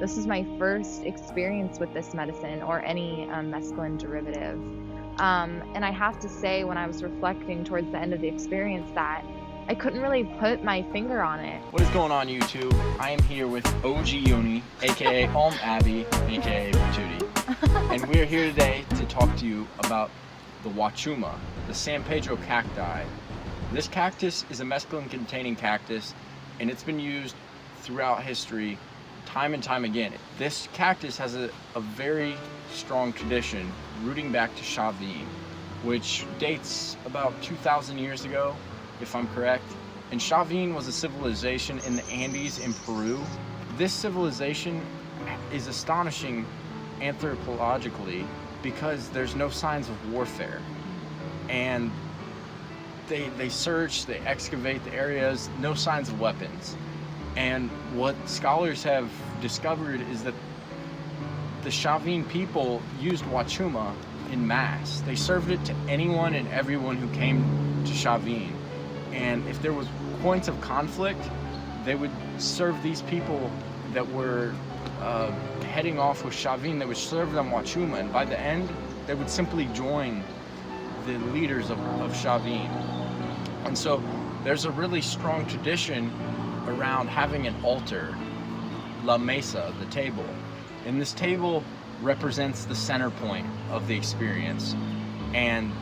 This is my first experience with this medicine or any mescaline derivative. And I have to say, when I was reflecting towards the end of the experience, that I couldn't really put my finger on it. What is going on, YouTube? I am here with OG Yoni, aka Abby, aka Patootie. And we're here today to talk to you about the Huachuma, the San Pedro cacti. This cactus is a mescaline-containing cactus, and it's been used throughout history, time and time again. This cactus has a very strong tradition rooting back to Chavin, which dates about 2,000 years ago, if I'm correct. And Chavin was a civilization in the Andes in Peru. This civilization is astonishing anthropologically because there's no signs of warfare. And they search, they excavate the areas, no signs of weapons. And what scholars have discovered is that the Chavin people used Huachuma in mass. They served it to anyone and everyone who came to Chavin. And if there was points of conflict, they would serve these people that were heading off with Chavin. They would serve them Huachuma, and by the end, they would simply join the leaders of Chavin. And so there's a really strong tradition around having an altar, la mesa, the table. And this table represents the center point of the experience. And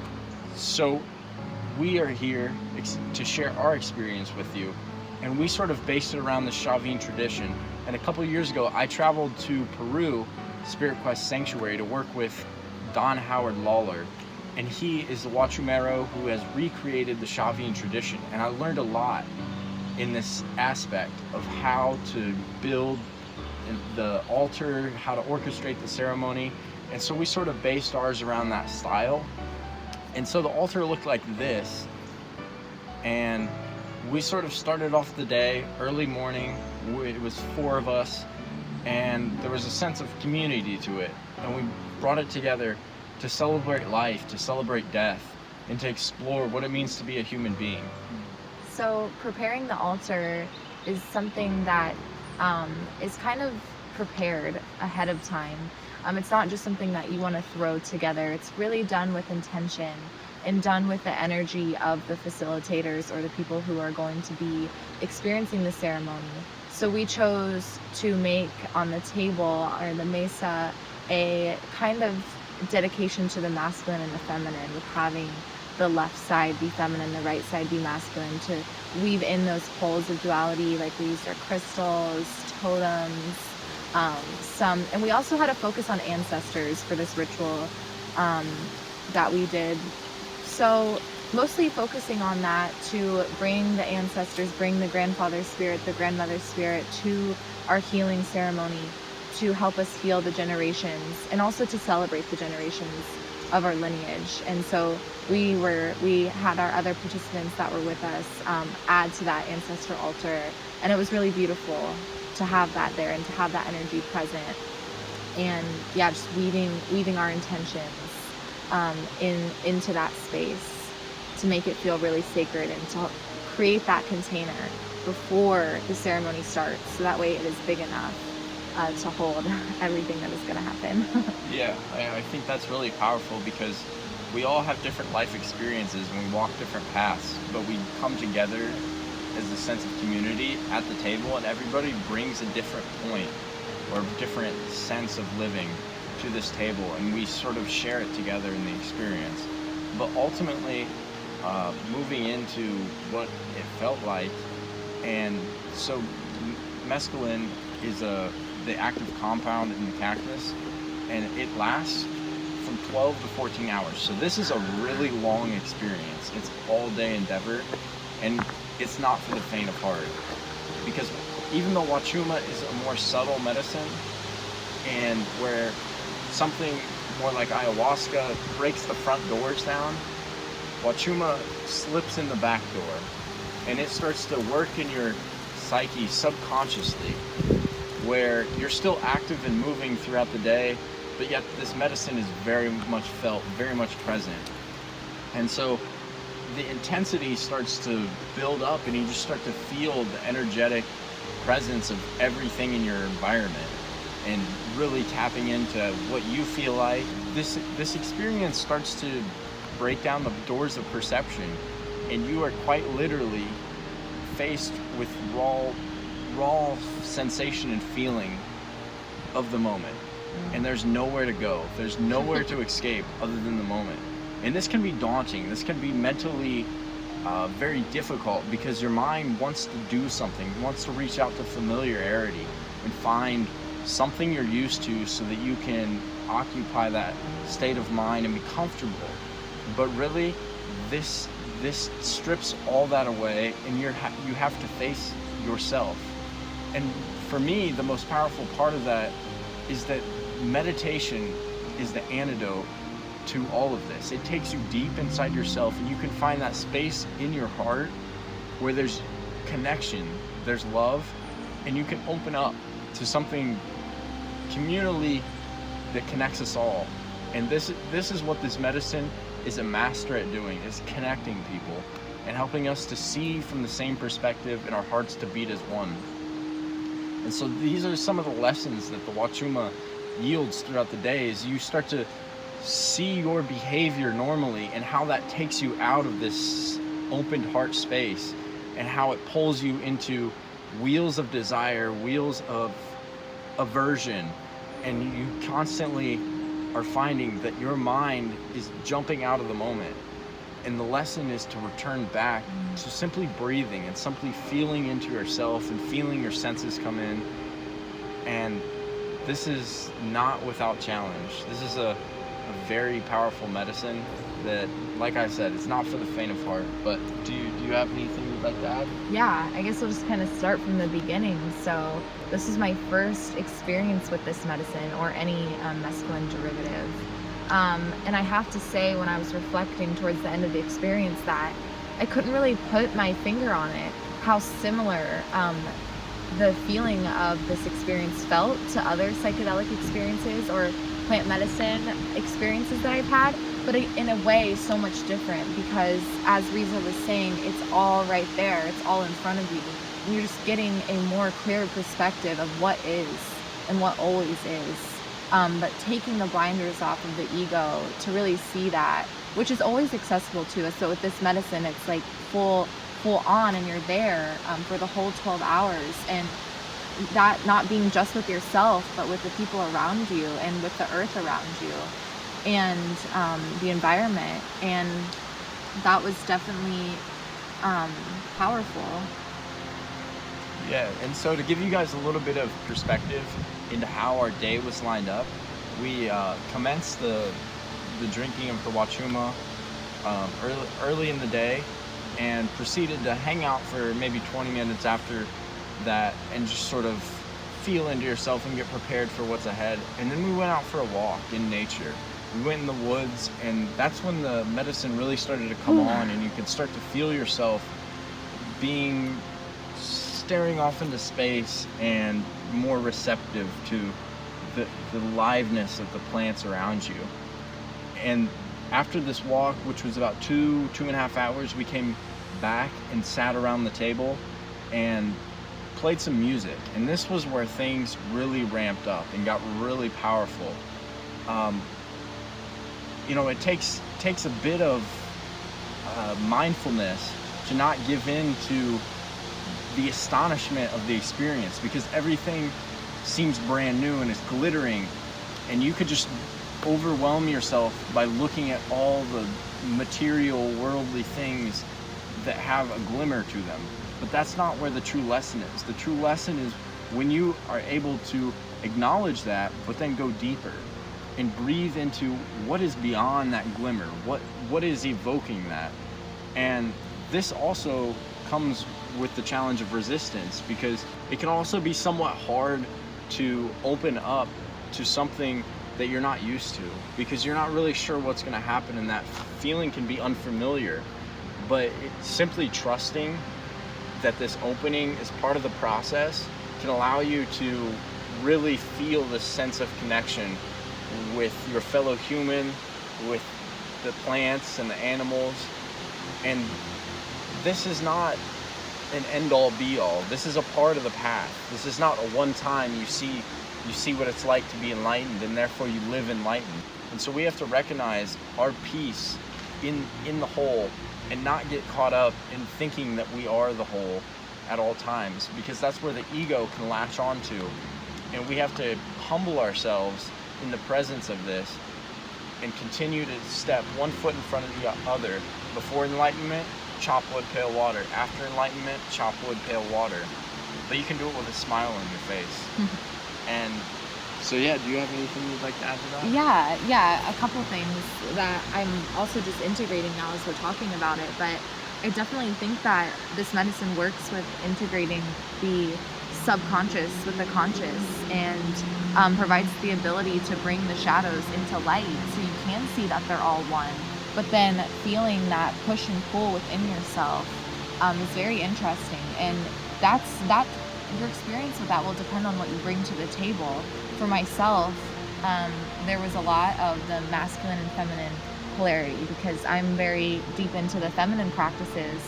so we are here to share our experience with you. And we sort of based it around the Chavin tradition. And a couple of years ago, I traveled to Peru, Spirit Quest Sanctuary, to work with Don Howard Lawler. And he is the Huachumero who has recreated the Chavin tradition. And I learned a lot in this aspect of how to build the altar, how to orchestrate the ceremony. And so we sort of based ours around that style. And so the altar looked like this. And we sort of started off the day, early morning. It was 4 of us, and there was a sense of community to it. And we brought it together to celebrate life, to celebrate death, and to explore what it means to be a human being. So preparing the altar is something that is kind of prepared ahead of time. It's not just something that you want to throw together. It's really done with intention and done with the energy of the facilitators or the people who are going to be experiencing the ceremony. So we chose to make on the table or the mesa a kind of dedication to the masculine and the feminine, with having the left side be feminine, the right side be masculine, to weave in those poles of duality. Like we used our crystals, totems, and we also had a focus on ancestors for this ritual that we did. So mostly focusing on that to bring the ancestors, bring the grandfather spirit, the grandmother spirit to our healing ceremony, to help us heal the generations and also to celebrate the generations of our lineage. And so we had our other participants that were with us add to that ancestor altar, and it was really beautiful to have that there and to have that energy present. And yeah, just weaving our intentions into that space to make it feel really sacred and to create that container before the ceremony starts, so that way it is big enough to hold everything that is going to happen. Yeah, I think that's really powerful because we all have different life experiences and we walk different paths, but we come together as a sense of community at the table, and everybody brings a different point or different sense of living to this table, and we sort of share it together in the experience. But ultimately, moving into what it felt like, and so mescaline is the active compound in the cactus, and it lasts from 12 to 14 hours. So this is a really long experience. It's all-day endeavor, and it's not for the faint of heart. Because even though Huachuma is a more subtle medicine, and where something more like ayahuasca breaks the front doors down, Huachuma slips in the back door, and it starts to work in your psyche subconsciously, where you're still active and moving throughout the day, but yet this medicine is very much felt, very much present. And so the intensity starts to build up, and you just start to feel the energetic presence of everything in your environment. and really tapping into what you feel like. This experience starts to break down the doors of perception, and you are quite literally faced with raw sensation and feeling of the moment. And there's nowhere to go. There's nowhere to escape other than the moment. And this can be daunting. This can be mentally very difficult, because your mind wants to do something, wants to reach out to familiarity and find something you're used to so that you can occupy that state of mind and be comfortable. But really, this strips all that away, and you have to face yourself. And for me, the most powerful part of that is that meditation is the antidote to all of this. It takes you deep inside yourself, and you can find that space in your heart where there's connection, there's love, and you can open up to something communally that connects us all. And this is what this medicine is a master at doing, is connecting people and helping us to see from the same perspective and our hearts to beat as one. And so these are some of the lessons that the Huachuma yields throughout the day, as you start to see your behavior normally and how that takes you out of this opened heart space, and how it pulls you into wheels of desire, wheels of aversion, and you constantly are finding that your mind is jumping out of the moment. And the lesson is to return back to simply breathing and simply feeling into yourself and feeling your senses come in. And this is not without challenge. This is a very powerful medicine that, like I said, it's not for the faint of heart. But do you have anything you'd like to add? Yeah, I guess we'll just kind of start from the beginning. So this is my first experience with this medicine, or any mescaline derivative. And I have to say, when I was reflecting towards the end of the experience, that I couldn't really put my finger on it, how similar the feeling of this experience felt to other psychedelic experiences or plant medicine experiences that I've had, but in a way so much different, because as Riza was saying, it's all right there, it's all in front of you, and you're just getting a more clear perspective of what is and what always is. But taking the blinders off of the ego to really see that, which is always accessible to us. So with this medicine, it's like full on, and you're there for the whole 12 hours. And that not being just with yourself, but with the people around you and with the earth around you and the environment. And that was definitely powerful. Yeah, and so to give you guys a little bit of perspective into how our day was lined up, we commenced the drinking of the Huachuma early in the day, and proceeded to hang out for maybe 20 minutes after that, and just sort of feel into yourself and get prepared for what's ahead. And then we went out for a walk in nature. We went in the woods, and that's when the medicine really started to come on, and you could start to feel yourself staring off into space and more receptive to the liveness of the plants around you. And after this walk, which was about 2.5 hours, we came back and sat around the table and played some music. And this was where things really ramped up and got really powerful. It takes a bit of mindfulness to not give in to the astonishment of the experience, because everything seems brand new and it's glittering, and you could just overwhelm yourself by looking at all the material, worldly things that have a glimmer to them. But that's not where the true lesson is. The true lesson is when you are able to acknowledge that, but then go deeper and breathe into what is beyond that glimmer, what is evoking that. And this also comes with the challenge of resistance, because it can also be somewhat hard to open up to something that you're not used to, because you're not really sure what's going to happen, and that feeling can be unfamiliar. But simply trusting that this opening is part of the process can allow you to really feel this sense of connection with your fellow human, with the plants and the animals. And this is not an end-all be-all. This is a part of the path. This is not a one time you see you see what it's like to be enlightened, and therefore you live enlightened. And so we have to recognize our peace in the whole, and not get caught up in thinking that we are the whole at all times, because that's where the ego can latch onto. And we have to humble ourselves in the presence of this and continue to step one foot in front of the other. Before enlightenment, chop wood, pale water. After enlightenment, chop wood, pale water. But you can do it with a smile on your face. And so yeah, do you have anything you'd like to add to that? Yeah, a couple things that I'm also just integrating now as we're talking about it, but I definitely think that this medicine works with integrating the subconscious with the conscious, and provides the ability to bring the shadows into light, so you can see that they're all one. But then feeling that push and pull within yourself is very interesting, and that your experience with that will depend on what you bring to the table. For myself, there was a lot of the masculine and feminine polarity, because I'm very deep into the feminine practices,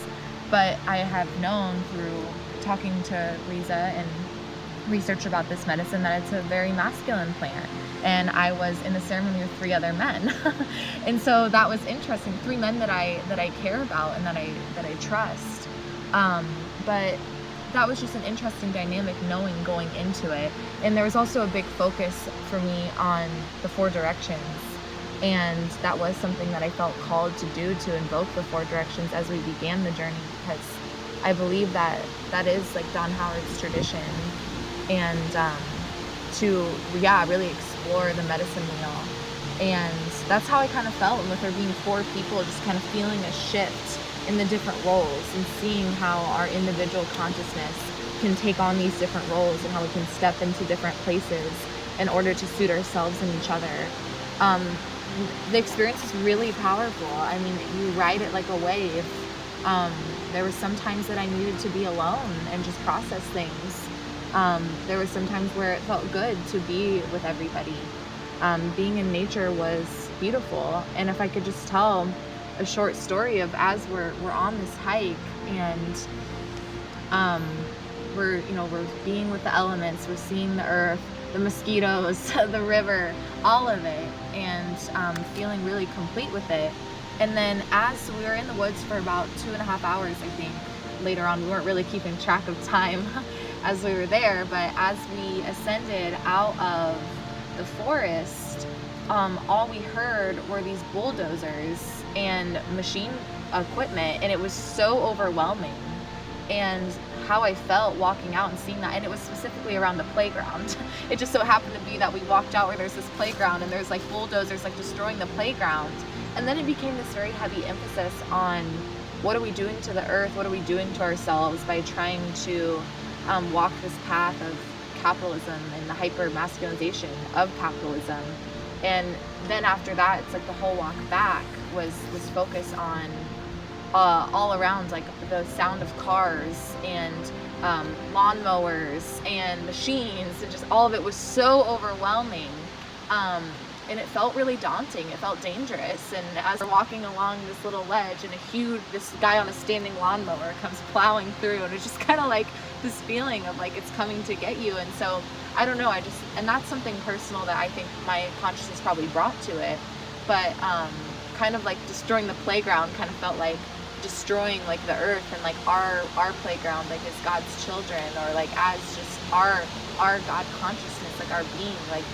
but I have known through talking to Riza and research about this medicine that it's a very masculine plant. And I was in a ceremony with 3 other men. And so that was interesting. 3 men that I care about and that I trust. But that was just an interesting dynamic knowing going into it. And there was also a big focus for me on the 4 directions. And that was something that I felt called to do, to invoke the 4 directions as we began the journey, because I believe that is like Don Howard's tradition. And to really explore the medicine wheel. And that's how I kind of felt with there being 4 people, just kind of feeling a shift in the different roles and seeing how our individual consciousness can take on these different roles and how we can step into different places in order to suit ourselves and each other. The experience is really powerful. I mean, you ride it like a wave. There were some times that I needed to be alone and just process things. There were some times where it felt good to be with everybody. Being in nature was beautiful. And if I could just tell a short story of as we're on this hike, and we're being with the elements, we're seeing the earth, the mosquitoes, the river, all of it, and feeling really complete with it. And then as we were in the woods for about 2.5 hours, I think, later on, we weren't really keeping track of time as we were there, but as we ascended out of the forest, all we heard were these bulldozers and machine equipment, and it was so overwhelming. And how I felt walking out and seeing that, and it was specifically around the playground. It just so happened to be that we walked out where there's this playground, and there's like bulldozers like destroying the playground. And then it became this very heavy emphasis on what are we doing to the earth, what are we doing to ourselves by trying to walk this path of capitalism and the hyper masculinization of capitalism. And then after that, it's like the whole walk back was this focus on all around, like the sound of cars and lawnmowers and machines, and just all of it was so overwhelming. And it felt really daunting. It felt dangerous. And as we're walking along this little ledge, and this guy on a standing lawnmower comes plowing through, and it's just kind of like this feeling of like it's coming to get you. And so I don't know, and that's something personal that I think my consciousness probably brought to it. But kind of like destroying the playground kind of felt like destroying like the earth and like our playground, like as God's children, or like as just our God consciousness, like our being. Like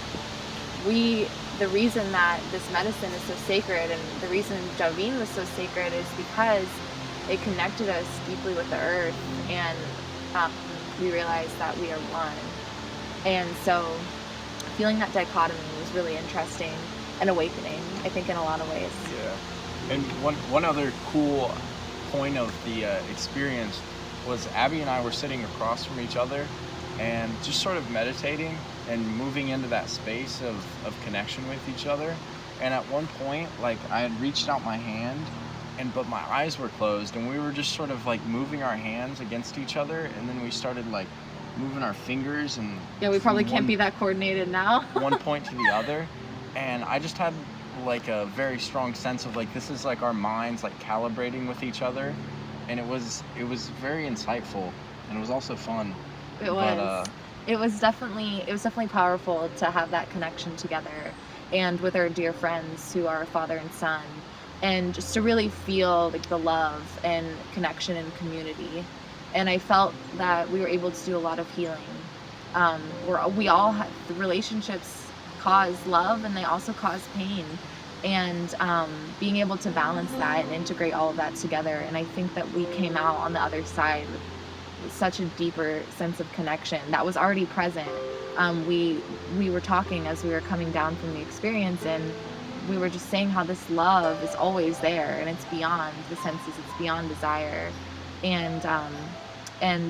the reason that this medicine is so sacred, and the reason Chavin was so sacred, is because it connected us deeply with the earth, and we realized that we are one. And so feeling that dichotomy was really interesting and awakening, I think, in a lot of ways. Yeah. And one other cool point of the experience was Abby and I were sitting across from each other and just sort of meditating and moving into that space of connection with each other. And at one point, like, I had reached out my hand, but my eyes were closed, and we were just sort of like moving our hands against each other, and then we started like moving our fingers, and we probably can't be that coordinated now. one point to the other. And I just had like a very strong sense of like, this is like our minds like calibrating with each other, and it was very insightful, and it was also fun. It was. It was definitely powerful to have that connection together, and with our dear friends who are father and son, and just to really feel like the love and connection and community. And I felt that we were able to do a lot of healing. We all have, the relationships cause love and they also cause pain, and being able to balance that and integrate all of that together. And I think that we came out on the other side with such a deeper sense of connection that was already present. We were talking as we were coming down from the experience, and we were just saying how this love is always there, and it's beyond the senses, it's beyond desire. And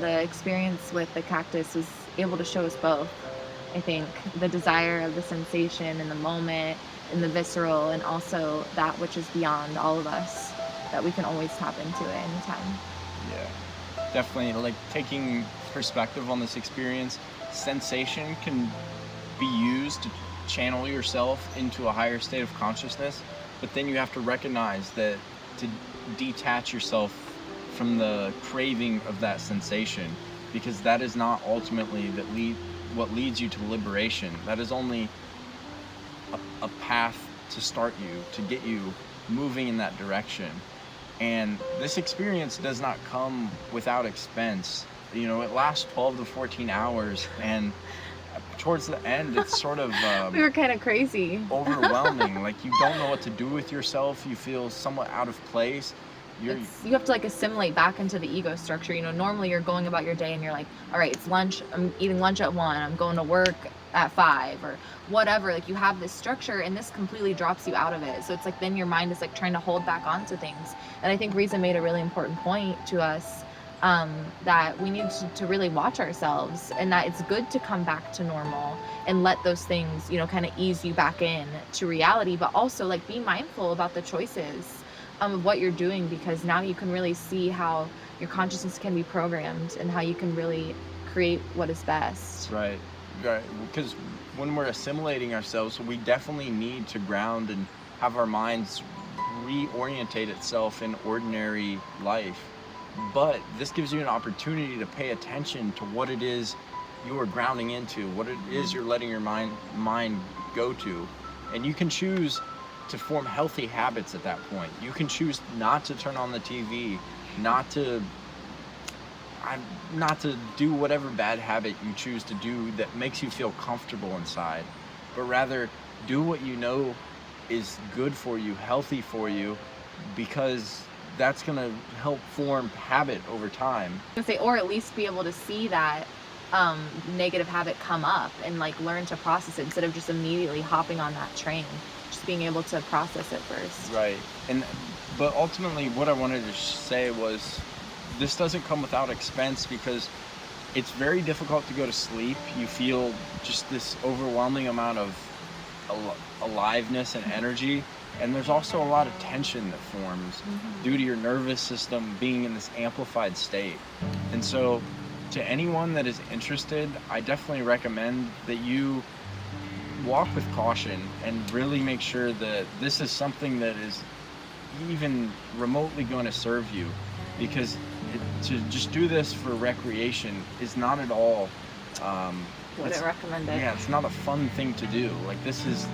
the experience with the cactus was able to show us both. I think the desire of the sensation in the moment, in the visceral, and also that which is beyond all of us, that we can always tap into at any time. Yeah, definitely. Like, taking perspective on this experience, sensation can be used to channel yourself into a higher state of consciousness, but then you have to recognize that to detach yourself from the craving of that sensation, because that is not ultimately what leads you to liberation. That is only a path to start you, to get you moving in that direction. And this experience does not come without expense. You know, it lasts 12 to 14 hours, and towards the end, it's sort of We were kind of crazy. overwhelming. Like, you don't know what to do with yourself. You feel somewhat out of place. You have to like assimilate back into the ego structure. You know, normally you're going about your day and you're like, all right, it's lunch. I'm eating lunch at 1. I'm going to work at 5 or whatever. Like, you have this structure, and this completely drops you out of it. So it's like then your mind is like trying to hold back onto things. And I think Riza made a really important point to us, that we need to really watch ourselves, and that it's good to come back to normal and let those things, you know, kind of ease you back in to reality, but also like be mindful about the choices of what you're doing, because now you can really see how your consciousness can be programmed and how you can really create what is best. Right. Because when we're assimilating ourselves, we definitely need to ground and have our minds reorientate itself in ordinary life. But this gives you an opportunity to pay attention to what it is you are grounding into, what it is you're letting your mind go to. And you can choose to form healthy habits at that point. You can choose not to turn on the TV, not to do whatever bad habit you choose to do that makes you feel comfortable inside, but rather do what you know is good for you, healthy for you, because that's going to help form habit over time. Or at least be able to see that negative habit come up and like learn to process it instead of just immediately hopping on that train. Just being able to process it first. Right. But ultimately what I wanted to say was, this doesn't come without expense, because it's very difficult to go to sleep. You feel just this overwhelming amount of aliveness and energy, and there's also a lot of tension that forms due to your nervous system being in this amplified state. And so to anyone that is interested, I definitely recommend that you walk with caution and really make sure that this is something that is even remotely going to serve you, because to just do this for recreation is not at all Wouldn't recommend it. Yeah, it's not a fun thing to do. Like, this is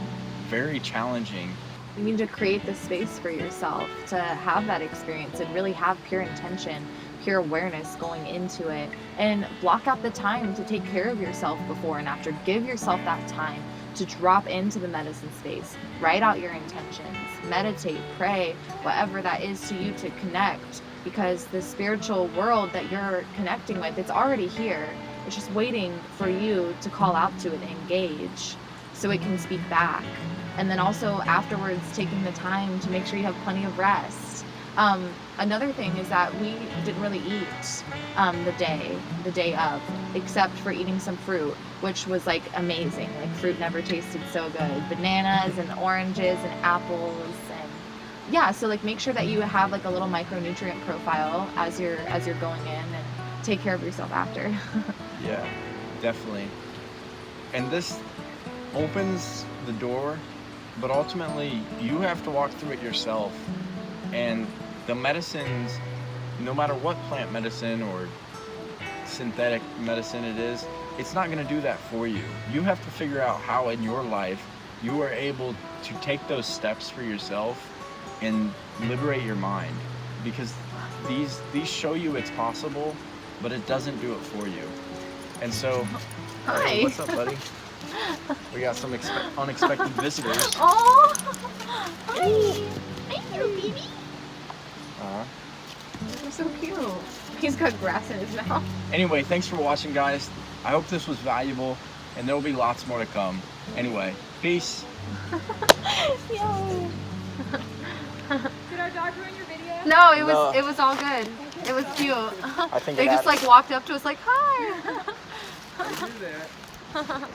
very challenging. You need to create the space for yourself to have that experience and really have pure intention, pure awareness going into it, and block out the time to take care of yourself before and after. Give yourself that time to drop into the medicine space. Write out your intentions, meditate, pray, whatever that is to you, to connect, because the spiritual world that you're connecting with, it's already here. It's just waiting for you to call out to it and engage so it can speak back. And then also afterwards, taking the time to make sure you have plenty of rest. Another thing is that we didn't really eat the day of, except for eating some fruit, which was like amazing. Like, fruit never tasted so good. Bananas and oranges and apples, and yeah, so like make sure that you have like a little micronutrient profile as you're going in, and take care of yourself after. Yeah, definitely. And this opens the door, but ultimately you have to walk through it yourself. And the medicines, no matter what plant medicine or synthetic medicine it is, it's not going to do that for you. You have to figure out how in your life you are able to take those steps for yourself and liberate your mind, because these show you it's possible, but it doesn't do it for you. And so, Hi. Hey, what's up, buddy? We got some unexpected visitors. Oh, hi. Hi, little baby. You're so cute. He's got grass in his mouth. Anyway, thanks for watching, guys. I hope this was valuable, and there will be lots more to come. Anyway, peace. Yo. Did our dog ruin your video? No, No. it was all good. It was cute. I think They it just added- like walked up to us like, hi. do that.